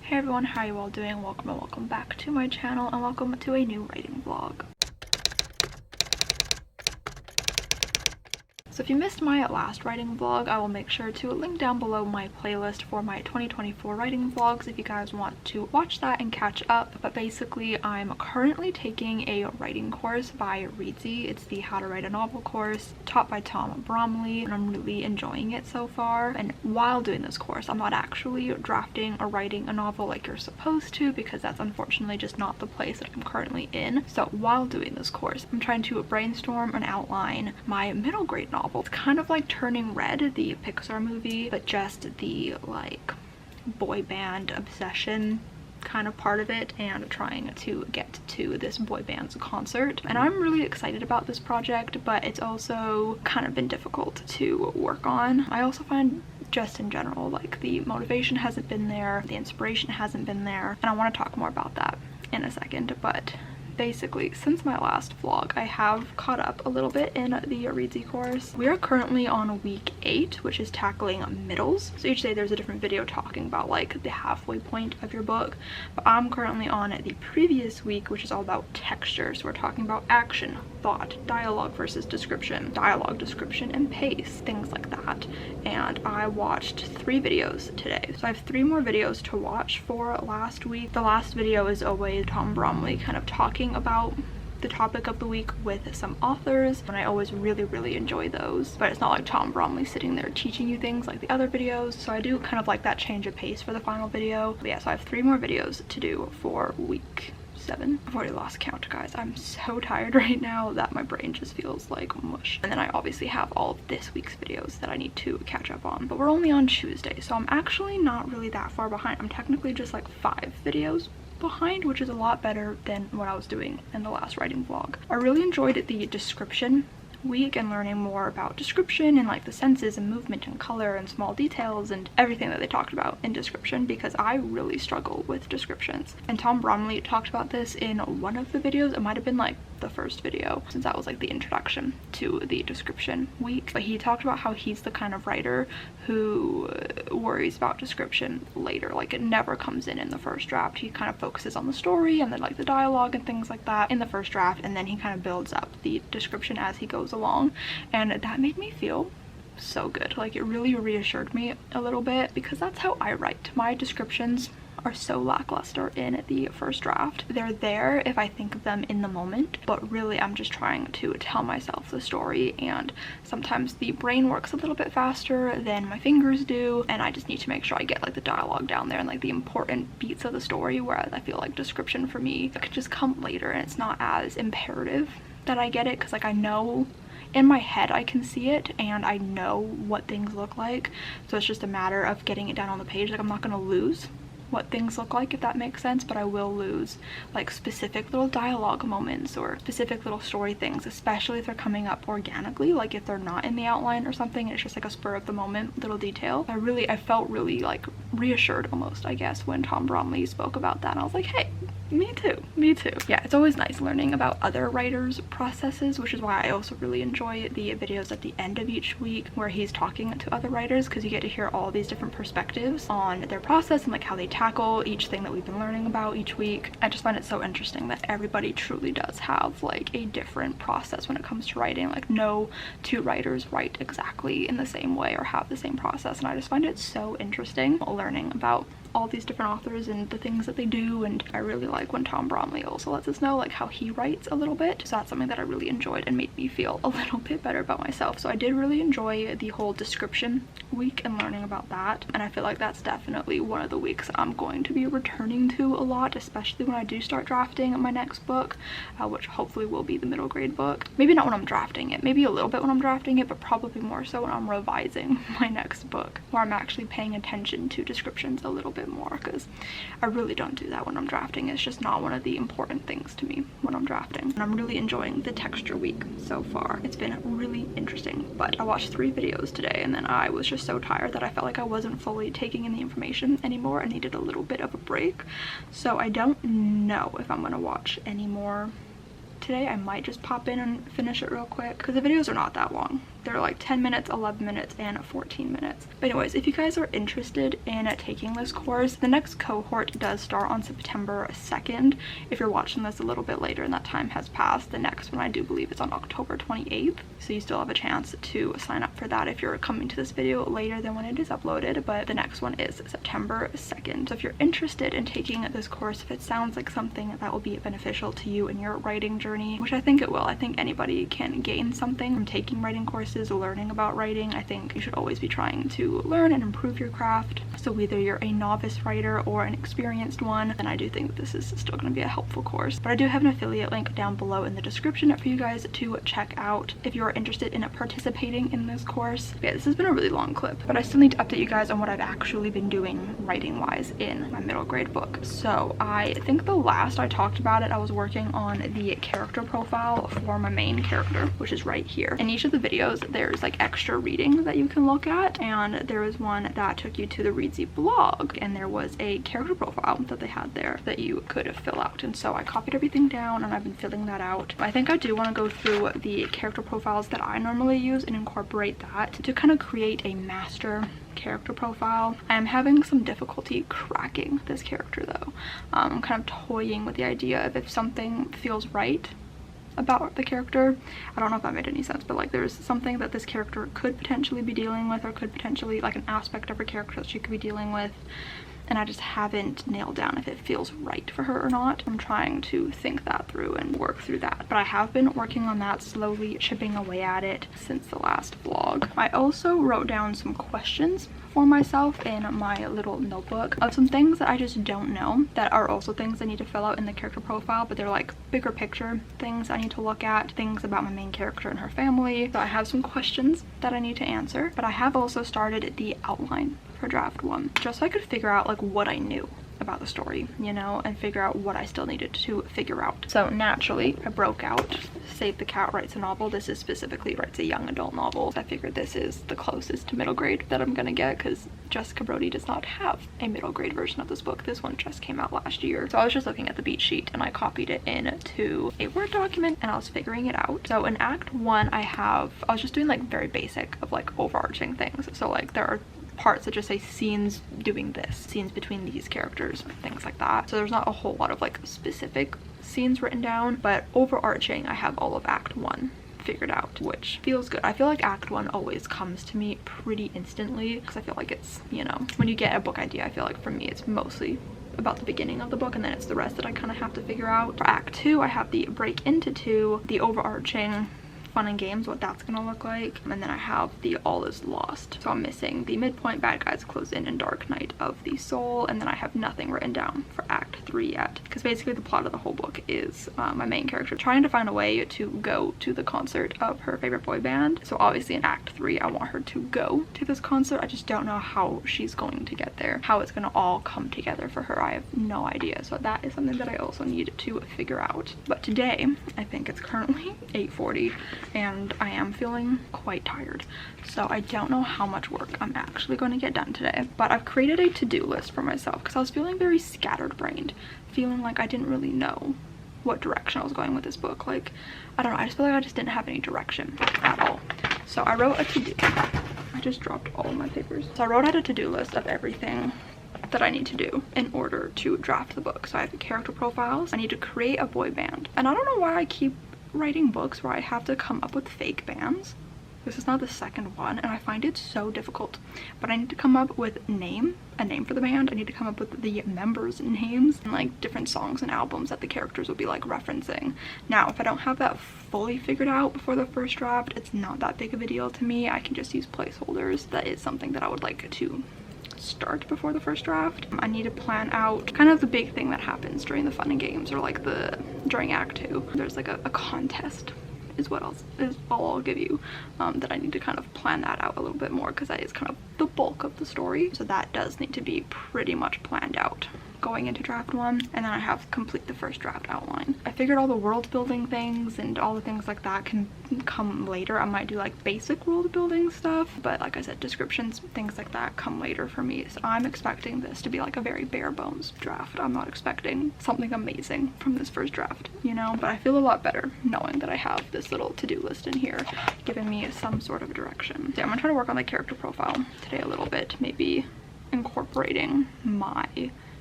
Hey everyone, how are you all doing? Welcome and welcome back to my channel and welcome to a new writing vlog. So if you missed my last writing vlog, I will make sure to link down below my playlist for my 2024 writing vlogs if you guys want to watch that and catch up. But basically, I'm currently taking a writing course by Reedsy. It's the How to Write a Novel course taught by Tom Bromley, and I'm really enjoying it so far. And while doing this course, I'm not actually drafting or writing a novel like you're supposed to, because that's unfortunately just not the place that I'm currently in. So while doing this course, I'm trying to brainstorm and outline my middle grade novel. It's kind of like Turning Red, the Pixar movie, but just the like boy band obsession kind of part of it, and trying to get to this boy band's concert. And I'm really excited about this project, but it's also kind of been difficult to work on. I also find just in general, like, the motivation hasn't been there, the inspiration hasn't been there, and I want to talk more about that in a second. But basically, since my last vlog, I have caught up a little bit in the Reedsy course. We are currently on week 8, which is tackling middles. So each day there's a different video talking about like the halfway point of your book. But I'm currently on the previous week, which is all about texture. So we're talking about action, thought, dialogue versus description, dialogue, description, and pace, things like that. And I watched 3 videos today. So I have 3 more videos to watch for last week. The last video is always Tom Bromley kind of talking about the topic of the week with some authors, and I always really enjoy those. But it's not like Tom Bromley sitting there teaching you things like the other videos, so I do kind of like that change of pace for the final video. But yeah, so I have 3 more videos to do for week 7. I've already lost count, guys. I'm so tired right now that my brain just feels like mush. And then I obviously have all of this week's videos that I need to catch up on, but we're only on Tuesday, so I'm actually not really that far behind. I'm technically just like 5 videos behind, which is a lot better than what I was doing in the last writing vlog. I really enjoyed the description week and learning more about description and like the senses and movement and color and small details and everything that they talked about in description, because I really struggle with descriptions. And Tom Bromley talked about this in one of the videos. It might have been like the first video, since that was like the introduction to the description week. But he talked about how he's the kind of writer who worries about description later. Like, it never comes in the first draft. He kind of focuses on the story and then like the dialogue and things like that in the first draft, and then he kind of builds up the description as he goes along. And that made me feel so good. Like, it really reassured me a little bit, because that's how I write. My descriptions are so lackluster in the first draft. They're there if I think of them in the moment, but really I'm just trying to tell myself the story, and sometimes the brain works a little bit faster than my fingers do, and I just need to make sure I get like the dialogue down there and like the important beats of the story, whereas I feel like description for me, it could just come later and it's not as imperative that I get it, because like I know in my head I can see it and I know what things look like, so it's just a matter of getting it down on the page. Like, I'm not gonna lose what things look like, if that makes sense, but I will lose like specific little dialogue moments or specific little story things, especially if they're coming up organically. Like, if they're not in the outline or something, it's just like a spur of the moment little detail. I felt really like reassured almost, I guess, when Tom Bromley spoke about that, and I was like, hey, me too. Yeah, it's always nice learning about other writers' processes, which is why I also really enjoy the videos at the end of each week where he's talking to other writers, because you get to hear all these different perspectives on their process and like how they tackle each thing that we've been learning about each week. I just find it so interesting that everybody truly does have like a different process when it comes to writing. Like, no 2 writers write exactly in the same way or have the same process, and I just find it so interesting learning about all these different authors and the things that they do. And I really like when Tom Bromley also lets us know like how he writes a little bit, so that's something that I really enjoyed and made me feel a little bit better about myself. So I did really enjoy the whole description week and learning about that, and I feel like that's definitely one of the weeks I'm going to be returning to a lot, especially when I do start drafting my next book, which hopefully will be the middle grade book. Maybe not when I'm drafting it, maybe a little bit when I'm drafting it, but probably more so when I'm revising my next book, where I'm actually paying attention to descriptions a little bit more, because I really don't do that when I'm drafting. It's just not one of the important things to me when I'm drafting. And I'm really enjoying the texture week so far. It's been really interesting. But I watched 3 videos today, and then I was just so tired that I felt like I wasn't fully taking in the information anymore and needed a little bit of a break. So I don't know if I'm gonna watch any more today. I might just pop in and finish it real quick, because the videos are not that long. They're like 10 minutes, 11 minutes, and 14 minutes. But anyways, if you guys are interested in taking this course, the next cohort does start on September 2nd. If you're watching this a little bit later and that time has passed, the next one I do believe is on October 28th. So you still have a chance to sign up for that if you're coming to this video later than when it is uploaded, but the next one is September 2nd. So if you're interested in taking this course, if it sounds like something that will be beneficial to you in your writing journey, which I think it will, I think anybody can gain something from taking writing courses, learning about writing. I think you should always be trying to learn and improve your craft. So whether you're a novice writer or an experienced one, then I do think that this is still going to be a helpful course. But I do have an affiliate link down below in the description for you guys to check out if you're interested in participating in this course. Yeah, this has been a really long clip, but I still need to update you guys on what I've actually been doing writing wise in my middle grade book. So I think the last I talked about it, I was working on the character profile for my main character, which is right here. In each of the videos there's like extra reading that you can look at, and there was one that took you to the Reedsy blog, and there was a character profile that they had there that you could fill out, and so I copied everything down and I've been filling that out. I think I do want to go through the character profiles that I normally use and incorporate that to kind of create a master character profile. I am having some difficulty cracking this character though. I'm kind of toying with the idea of if something feels right about the character. I don't know if that made any sense, but like there's something that this character could potentially be dealing with, or could potentially, like an aspect of her character that she could be dealing with, and I just haven't nailed down if it feels right for her or not. I'm trying to think that through and work through that, but I have been working on that, slowly chipping away at it since the last vlog. I also wrote down some questions for myself in my little notebook of some things that I just don't know that are also things I need to fill out in the character profile, but they're like bigger picture things I need to look at, things about my main character and her family. So I have some questions that I need to answer, but I have also started the outline for draft 1 just so I could figure out like what I knew about the story, you know, and figure out what I still needed to figure out. So naturally I broke out Save the Cat Writes a Novel. This is specifically writes a young adult novel. I figured this is the closest to middle grade that I'm gonna get, because Jessica Brody does not have a middle grade version of this book. This one just came out last year. So I was just looking at the beat sheet and I copied it into a Word document and I was figuring it out. So in Act 1 I was just doing like very basic of like overarching things. So like there are parts that just say scenes doing this, scenes between these characters, things like that. So there's not a whole lot of like specific scenes written down, but overarching I have all of Act 1 figured out, which feels good. I feel like Act 1 always comes to me pretty instantly, because I feel like it's, you know, when you get a book idea, I feel like for me it's mostly about the beginning of the book, and then it's the rest that I kind of have to figure out. For Act 2 I have the break into 2, the overarching fun and games, what that's gonna look like, and then I have the all is lost. So I'm missing the midpoint, bad guys close in, and dark night of the soul, and then I have nothing written down for Act 3 yet, because basically the plot of the whole book is my main character trying to find a way to go to the concert of her favorite boy band. So obviously in Act 3 I want her to go to this concert. I just don't know how she's going to get there, how it's gonna all come together for her. I have no idea. So that is something that I also need to figure out. But today, I think it's currently 8:40 and I am feeling quite tired, so I don't know how much work I'm actually going to get done today. But I've created a to-do list for myself because I was feeling very scattered brained, feeling like I didn't really know what direction I was going with this book. Like, I don't know, I just feel like I just didn't have any direction at all. So I wrote a to-do. I just dropped all of my papers. So I wrote out a to-do list of everything that I need to do in order to draft the book. So I have the character profiles. I need to create a boy band, and I don't know why I keep writing books where I have to come up with fake bands. This is not the second one, and I find it so difficult. But I need to come up with a name for the band. I need to come up with the members' names and like different songs and albums that the characters will be like referencing. Now, if I don't have that fully figured out before the first draft, it's not that big of a deal to me. I can just use placeholders. That is something that I would like to start before the first draft. I need to plan out kind of the big thing that happens during the fun and games, or like during Act 2. There's like a contest is all I'll give you, that I need to kind of plan that out a little bit more, because that is kind of the bulk of the story. So that does need to be pretty much planned out going into draft 1, and then I have complete the first draft outline. I figured all the world building things and all the things like that can come later. I might do like basic world building stuff, but like I said, descriptions, things like that come later for me. So I'm expecting this to be like a very bare bones draft. I'm not expecting something amazing from this first draft, you know, but I feel a lot better knowing that I have this little to-do list in here giving me some sort of direction. So I'm gonna try to work on the character profile today a little bit, maybe incorporating my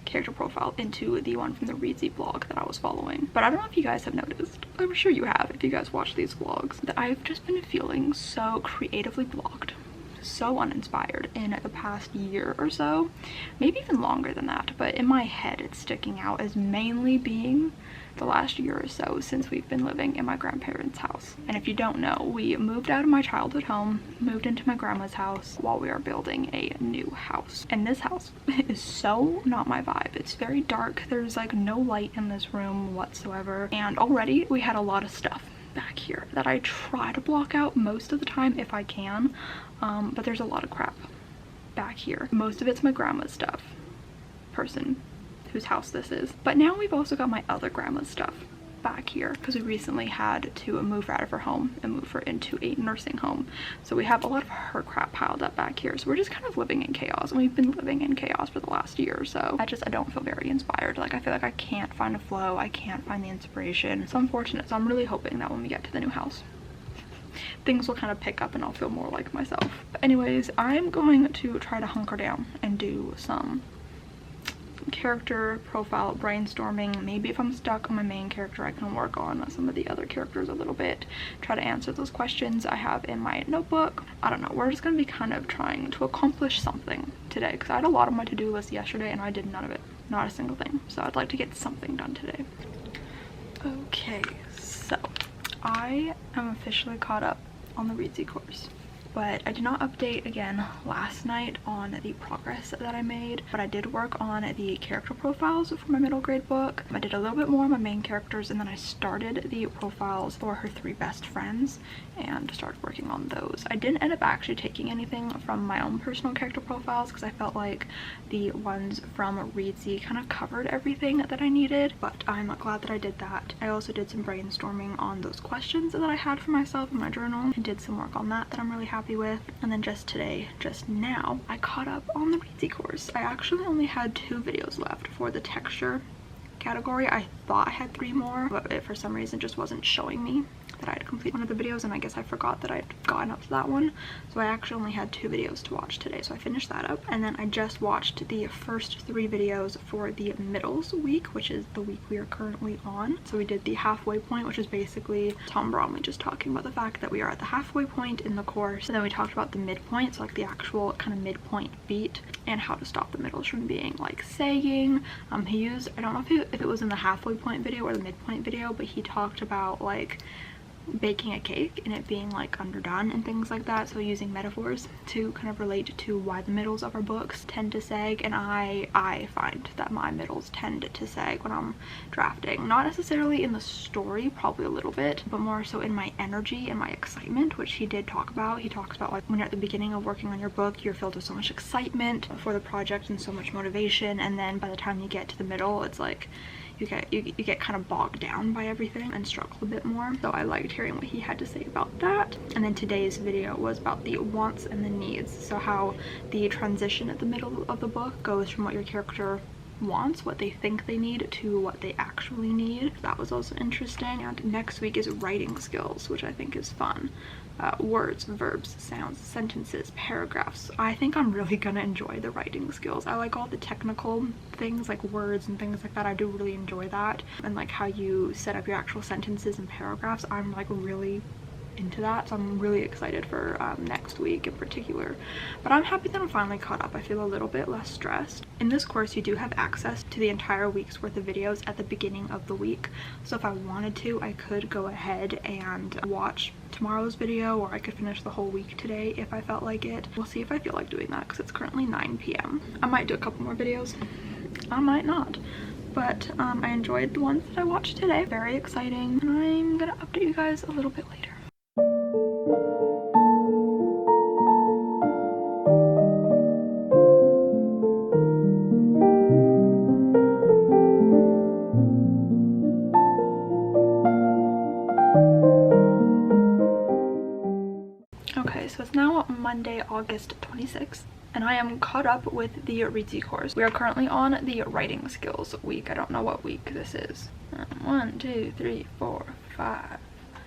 character profile into the one from the Reedsy blog that I was following. But I don't know if you guys have noticed, I'm sure you have if you guys watch these vlogs, that I've just been feeling so creatively blocked, so uninspired in the past year or so, maybe even longer than that, but in my head it's sticking out as mainly being the last year or so since we've been living in my grandparents' house. And if you don't know, we moved out of my childhood home, moved into my grandma's house while we are building a new house. And this house is so not my vibe. It's very dark. There's like no light in this room whatsoever. And already we had a lot of stuff back here that I try to block out most of the time if I can, but there's a lot of crap back here. Most of it's my grandma's stuff, person whose house this is, but now we've also got my other grandma's stuff back here because we recently had to move her out of her home and move her into a nursing home, so we have a lot of her crap piled up back here. So we're just kind of living in chaos, and we've been living in chaos for the last year or so. I don't feel very inspired. Like I feel like I can't find a flow, I can't find the inspiration. It's unfortunate. So I'm really hoping that when we get to the new house things will kind of pick up and I'll feel more like myself. But anyways, I'm going to try to hunker down and do some character profile brainstorming. Maybe if I'm stuck on my main character, I can work on some of the other characters a little bit, try to answer those questions I have in my notebook. I don't know, we're just gonna be kind of trying to accomplish something today because I had a lot on my to-do list yesterday and I did none of it, not a single thing. So I'd like to get something done today. Okay, so I am officially caught up on the Reedsy course, but I did not update again last night on the progress that I made, but I did work on the character profiles for my middle grade book. I did a little bit more on my main characters, and then I started the profiles for her 3 best friends and started working on those. I didn't end up actually taking anything from my own personal character profiles because I felt like the ones from Reedsy kind of covered everything that I needed, but I'm glad that I did that. I also did some brainstorming on those questions that I had for myself in my journal and did some work on that I'm really happy with. And then just now, I caught up on the Reedsy course. I actually only had 2 videos left for the texture category. I thought I had 3 more, but it for some reason just wasn't showing me that I had completed one of the videos, and I guess I forgot that I'd gotten up to that one. So I actually only had 2 videos to watch today, so I finished that up. And then I just watched the first 3 videos for the middles week, which is the week we are currently on. So we did the halfway point, which is basically Tom Bromley just talking about the fact that we are at the halfway point in the course. And then we talked about the midpoint, so like the actual kind of midpoint beat, and how to stop the middles from being like sagging. He used, I don't know if it was in the halfway point video or the midpoint video, but he talked about like baking a cake and it being like underdone and things like that, so using metaphors to kind of relate to why the middles of our books tend to sag. And I find that my middles tend to sag when I'm drafting, not necessarily in the story, probably a little bit, but more so in my energy and my excitement, which he did talk about. He talks about like when you're at the beginning of working on your book, you're filled with so much excitement for the project and so much motivation, and then by the time you get to the middle, it's like you get kind of bogged down by everything and struggle a bit more. So I liked hearing what he had to say about that. And then today's video was about the wants and the needs, so how the transition at the middle of the book goes from what your character wants, what they think they need, to what they actually need. That was also interesting. And next week is writing skills, which I think is fun. Words, verbs, sounds, sentences, paragraphs. I think I'm really gonna enjoy the writing skills. I like all the technical things like words and things like that. I do really enjoy that, and like how you set up your actual sentences and paragraphs. I'm like really into that, so I'm really excited for next week in particular. But I'm happy that I'm finally caught up. I feel a little bit less stressed. In this course, you do have access to the entire week's worth of videos at the beginning of the week, so if I wanted to, I could go ahead and watch tomorrow's video, or I could finish the whole week today if I felt like it. We'll see if I feel like doing that because it's currently 9 p.m. I might do a couple more videos, I might not, but I enjoyed the ones that I watched today. Very exciting, and I'm gonna update you guys a little bit later. Monday, August 26th. And I am caught up with the Reedsy course. We are currently on the writing skills week. I don't know what week this is. 1, 2, 3, 4, 5,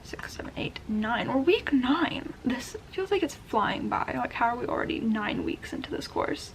6, 7, 8, 9. We're week 9. This feels like it's flying by. Like, how are we already 9 weeks into this course?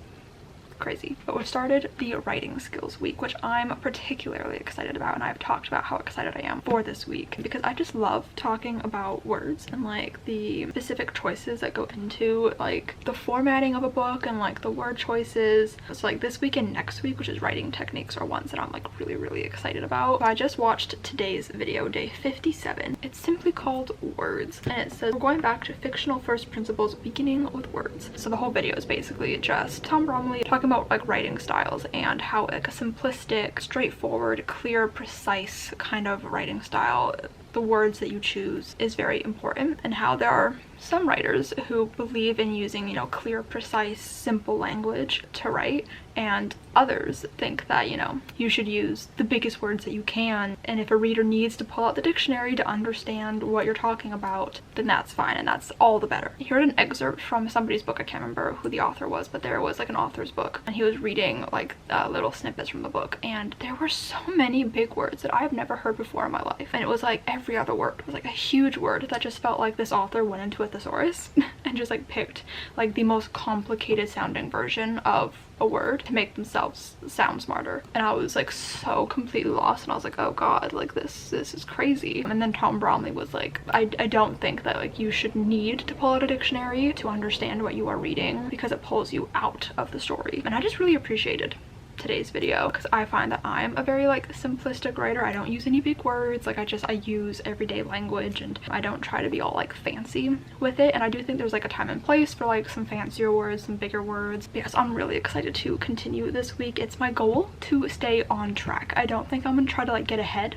Crazy. But we've started the writing skills week, which I'm particularly excited about, and I've talked about how excited I am for this week because I just love talking about words and like the specific choices that go into like the formatting of a book and like the word choices. So like this week and next week, which is writing techniques, are ones that I'm like really excited about. So I just watched today's video, day 57. It's simply called Words, and it says we're going back to fictional first principles beginning with words. So the whole video is basically just Tom Bromley talking about like writing styles and how like a simplistic, straightforward, clear, precise kind of writing style, the words that you choose is very important, and how there are some writers who believe in using, you know, clear, precise, simple language to write, and others think that, you know, you should use the biggest words that you can, and if a reader needs to pull out the dictionary to understand what you're talking about, then that's fine, and that's all the better. I heard an excerpt from somebody's book, I can't remember who the author was, but there was like an author's book, and he was reading like little snippets from the book, and there were so many big words that I've never heard before in my life, and it was like every other word was like a huge word that just felt like this author went into a thesaurus and just like picked like the most complicated sounding version of a word to make themselves sound smarter, and I was like so completely lost, and I was like, oh god, like this is crazy. And then Tom Bromley was like, I don't think that like you should need to pull out a dictionary to understand what you are reading because it pulls you out of the story. And I just really appreciated today's video because I find that I'm a very like simplistic writer. I don't use any big words, like I use everyday language, and I don't try to be all like fancy with it, and I do think there's like a time and place for like some fancier words, some bigger words. But yes, I'm really excited to continue this week. It's my goal to stay on track. I don't think I'm gonna try to like get ahead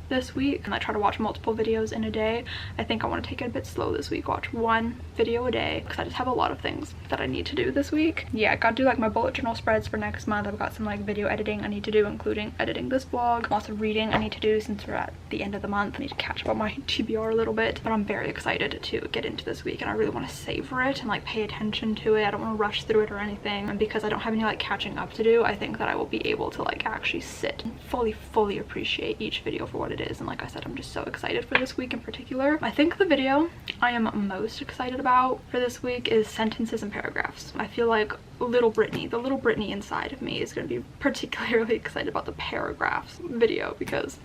this week and like try to watch multiple videos in a day. I think I want to take it a bit slow this week, watch one video a day, because I just have a lot of things that I need to do this week. Yeah, I gotta do like my bullet journal spreads for next month. I've got some like video editing I need to do, including editing this vlog. Lots of reading I need to do since we're at the end of the month. I need to catch up on my TBR a little bit, but I'm very excited to get into this week, and I really want to savor it and like pay attention to it. I don't want to rush through it or anything, and because I don't have any like catching up to do, I think that I will be able to like actually sit and fully appreciate each video for what it is. And like I said, I'm just so excited for this week in particular. I think the video I am most excited about for this week is sentences and paragraphs. I feel like little Brittany, the little Brittany inside of me, is going to be particularly excited about the paragraphs video, because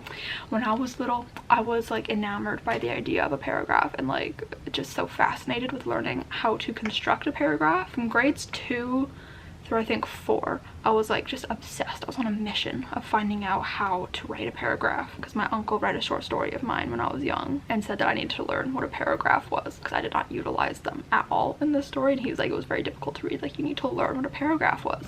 when I was little I was like enamored by the idea of a paragraph and like just so fascinated with learning how to construct a paragraph. From grades 2 through I think 4, I was like just obsessed. I was on a mission of finding out how to write a paragraph, because my uncle read a short story of mine when I was young and said that I needed to learn what a paragraph was, because I did not utilize them at all in this story, and he was like, it was very difficult to read, like you need to learn what a paragraph was.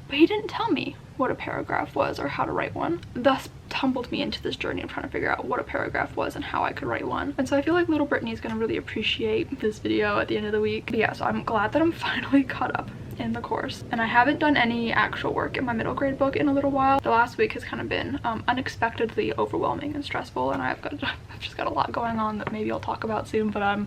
But he didn't tell me what a paragraph was or how to write one, thus tumbled me into this journey of trying to figure out what a paragraph was and how I could write one. And so I feel like little Brittany is going to really appreciate this video at the end of the week. But yeah, so I'm glad that I'm finally caught up in the course, and I haven't done any actual work in my middle grade book in a little while. The last week has kind of been unexpectedly overwhelming and stressful, and I've just got a lot going on that maybe I'll talk about soon, but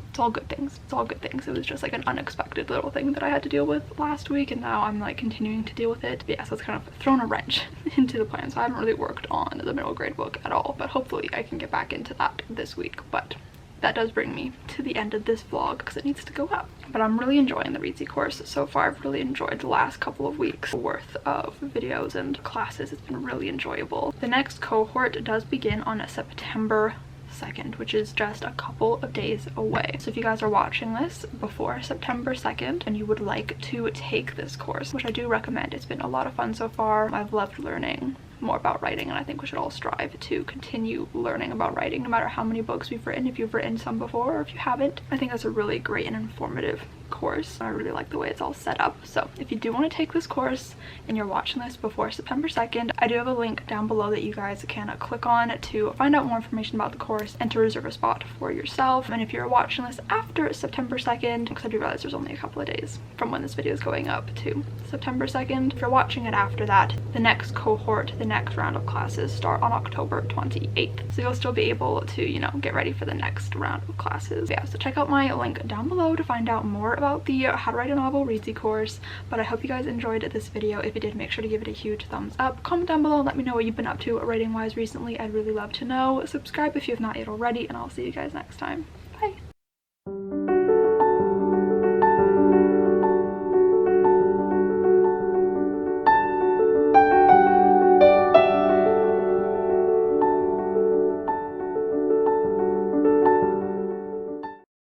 it's all good things. It's all good things. It was just like an unexpected little thing that I had to deal with last week, and now I'm like continuing to deal with it. But yeah, so it's kind of thrown a wrench into the plan. So I haven't really worked on the middle grade book at all, but hopefully I can get back into that this week. But that does bring me to the end of this vlog because it needs to go up. But I'm really enjoying the Reedsy course so far. I've really enjoyed the last couple of weeks worth of videos and classes. It's been really enjoyable. The next cohort does begin on September 2nd, which is just a couple of days away. So if you guys are watching this before September 2nd and you would like to take this course, which I do recommend, it's been a lot of fun so far. I've loved learning more about writing, and I think we should all strive to continue learning about writing no matter how many books we've written. If you've written some before or if you haven't, I think that's a really great and informative course. I really like the way it's all set up. So if you do want to take this course and you're watching this before September 2nd, I do have a link down below that you guys can click on to find out more information about the course and to reserve a spot for yourself. And if you're watching this after September 2nd, because I do realize there's only a couple of days from when this video is going up to September 2nd, if you're watching it after that, the next cohort, the next round of classes start on October 28th. So you'll still be able to, you know, get ready for the next round of classes. Yeah, so check out my link down below to find out more about the How to Write a Novel Reedsy course. But I hope you guys enjoyed this video. If you did, make sure to give it a huge thumbs up. Comment down below and let me know what you've been up to writing wise recently. I'd really love to know. Subscribe if you have not yet already, and I'll see you guys next time.